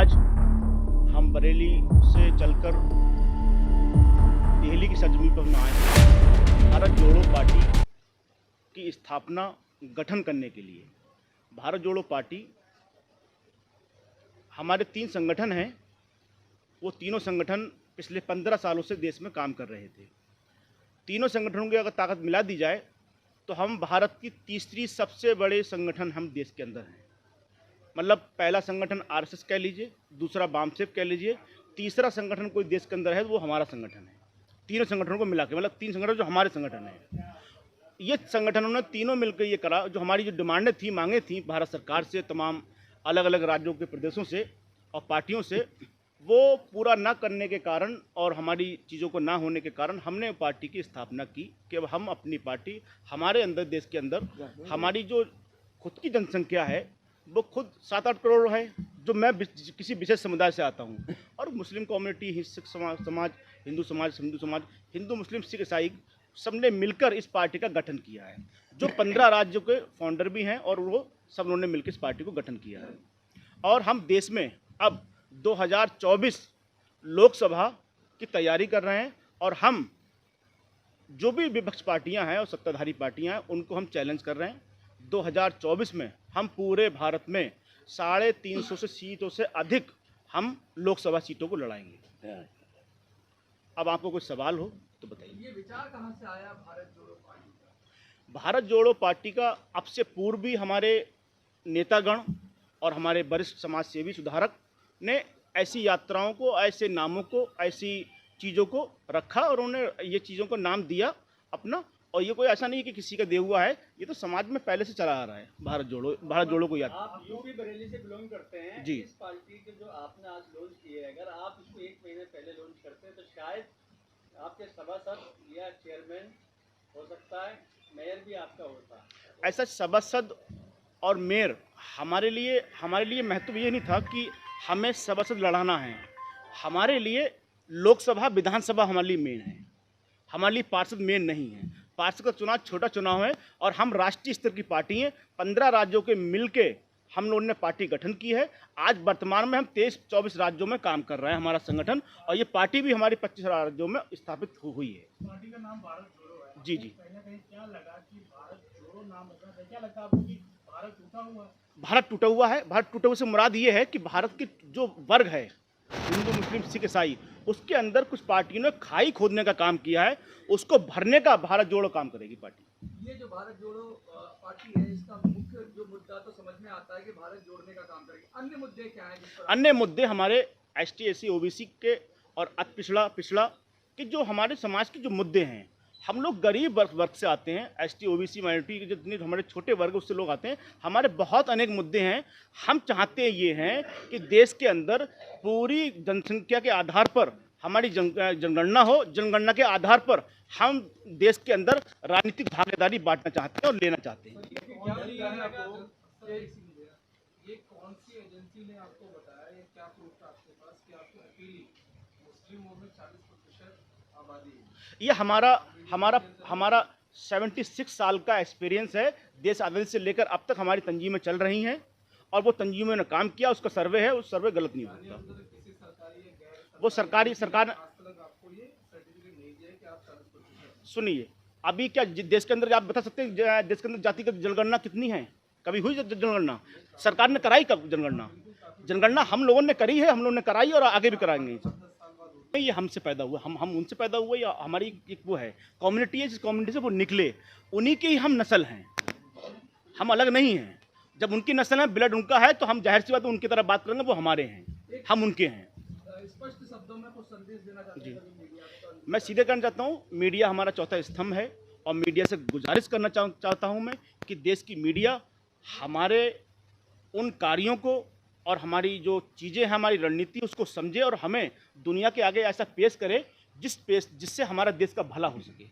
आज हम बरेली से चलकर दिल्ली की सरजमी पर हम आए हैं भारत जोड़ो पार्टी की स्थापना गठन करने के लिए। भारत जोड़ो पार्टी हमारे 3 संगठन हैं, वो तीनों संगठन पिछले 15 सालों से देश में काम कर रहे थे। तीनों संगठनों की अगर ताकत मिला दी जाए तो हम भारत की तीसरी सबसे बड़े संगठन हम देश के अंदर हैं। मतलब पहला संगठन आरएसएस कह लीजिए, दूसरा वामसेप कह लीजिए, तीसरा संगठन कोई देश के अंदर है वो हमारा संगठन है। तीनों संगठनों को मिला के मतलब 3 संगठन जो हमारे संगठन है। ये संगठनों ने तीनों मिलकर ये करा, जो हमारी जो डिमांडें थी, मांगे थी भारत सरकार से, तमाम अलग अलग राज्यों के प्रदेशों से और पार्टियों से, वो पूरा ना करने के कारण और हमारी चीज़ों को ना होने के कारण हमने पार्टी की स्थापना की कि हम अपनी पार्टी, हमारे अंदर देश के अंदर हमारी जो खुद की जनसंख्या है वो खुद 7-8 करोड़ है, जो मैं किसी विशेष समुदाय से आता हूँ, और मुस्लिम कम्युनिटी, सिख समाज, हिंदू समाज, हिंदू मुस्लिम सिख ईसाई सबने मिलकर इस पार्टी का गठन किया है, जो 15 राज्यों के फाउंडर भी हैं और वो सब उन्होंने मिलकर इस पार्टी को गठन किया है। और हम देश में अब 2024 लोकसभा की तैयारी कर रहे हैं और हम जो भी विपक्ष पार्टियां हैं और सत्ताधारी पार्टियां हैं उनको हम चैलेंज कर रहे हैं। 2024 में हम पूरे भारत में 350 से सीटों से अधिक हम लोकसभा सीटों को लड़ाएंगे। अब आपको कोई सवाल हो तो बताइए। ये विचार कहाँ से आया भारत जोड़ो पार्टी का? भारत जोड़ो पार्टी का अब से पूर्व भी हमारे नेतागण और हमारे वरिष्ठ समाज सेवी सुधारक ने ऐसी यात्राओं को, ऐसे नामों को, ऐसी चीज़ों को रखा और उन्होंने ये चीज़ों को नाम दिया अपना। और ये कोई ऐसा नहीं है कि किसी का दिया हुआ है, ये तो समाज में पहले से चला आ रहा है। भारत जोड़ो को याद। आप यूपी बरेली से बिलोंग करते हैं जी। इस पार्टी के जो आपने आज लॉन्च की है, अगर आप इसको 1 महीने पहले लॉन्च करते हैं तो शायद आपके सभासद या चेयरमैन हो सकता है, मेयर भी आपका होता। ऐसा सभासद और मेयर हमारे लिए महत्व ये नहीं था कि हमें सभासद लड़ाना है। हमारे लिए लोकसभा विधानसभा हमारे लिए मेन है, हमारे लिए पार्षद मेन नहीं है। पार्षद का चुनाव छोटा चुनाव है और हम राष्ट्रीय स्तर की पार्टी हैं। 15 राज्यों के मिलके हम लोगों ने पार्टी गठन की है। आज वर्तमान में हम 23-24 राज्यों में काम कर रहे हैं हमारा संगठन, और ये पार्टी भी हमारी 25 राज्यों में स्थापित हुई है। पार्टी का नाम भारत जोड़ो है। जी जी। कहीं ना कहीं क्या लगा कि भारत जोड़ो नाम होगा, क्या लगता है आपको कि भारत टूटा हुआ है? भारत टूटा हुआ है। भारत टूटे हुए से मुराद ये है कि भारत के जो वर्ग है, हिंदू मुस्लिम सिख ईसाई, उसके अंदर कुछ पार्टियों ने खाई खोदने का काम किया है, उसको भरने का भारत जोड़ो काम करेगी पार्टी। ये जो भारत जोड़ो पार्टी है, इसका मुख्य जो मुद्दा तो समझ में आता है कि भारत जोड़ने का काम करेगी। अन्य मुद्दे क्या हैं जिस पर? अन्य मुद्दे हमारे ST SC OBC के और अति पिछड़ा के जो हमारे समाज के जो मुद्दे हैं, हम लोग गरीब वर्ग से आते हैं। ST OBC माइनॉरिटी के जितने हमारे छोटे वर्ग उससे लोग आते हैं। हमारे बहुत अनेक मुद्दे हैं। हम चाहते ये हैं कि देश के अंदर पूरी जनसंख्या के आधार पर हमारी जनगणना हो। जनगणना के आधार पर हम देश के अंदर राजनीतिक भागीदारी बांटना चाहते हैं और लेना चाहते हैं। ये कौन सी एजेंसी ने आपको बताया, ये क्या प्रूफ है आपके पास कि आपको अकेली मुस्लिमों में 40% आबादी है? ये हमारा 76 साल का एक्सपीरियंस है। देश आज़ादी से लेकर अब तक हमारी तंजीमें चल रही हैं और वो तंजीमों ने काम किया। उसका सर्वे है, उस सर्वे गलत नहीं होता। वो सरकार आपको ये सर्टिफिकेट नहीं दिया कि आप 40%? सुनिए, अभी क्या देश के अंदर आप बता सकते हैं देश के अंदर जातिगत जनगणना कितनी है? कभी हुई जनगणना? सरकार ने कराई कब जनगणना? जनगणना हम लोगों ने करी है, हम लोगों ने कराई और आगे भी कराएंगे। ये हमसे पैदा हुआ, हम उनसे पैदा हुए, या हमारी एक वो है कम्युनिटी है, जिस कम्युनिटी से वो निकले उन्हीं की हम नस्ल हैं, हम अलग नहीं हैं। जब उनकी नस्ल है, ब्लड उनका है, तो हम जाहिर सी बात है उनकी तरह बात करेंगे। वो हमारे हैं, हम उनके हैं। स्पष्ट शब्दों में कुछ संदेश देना चाहते हैं मीडिया को? मैं सीधे कहना चाहता हूँ, मीडिया हमारा चौथा स्तंभ है और मीडिया से गुजारिश करना चाहता हूँ मैं कि देश की मीडिया हमारे उन कार्यों को और हमारी जो चीज़ें हैं, हमारी रणनीति, उसको समझे और हमें दुनिया के आगे ऐसा पेश करे जिससे हमारा देश का भला हो सके।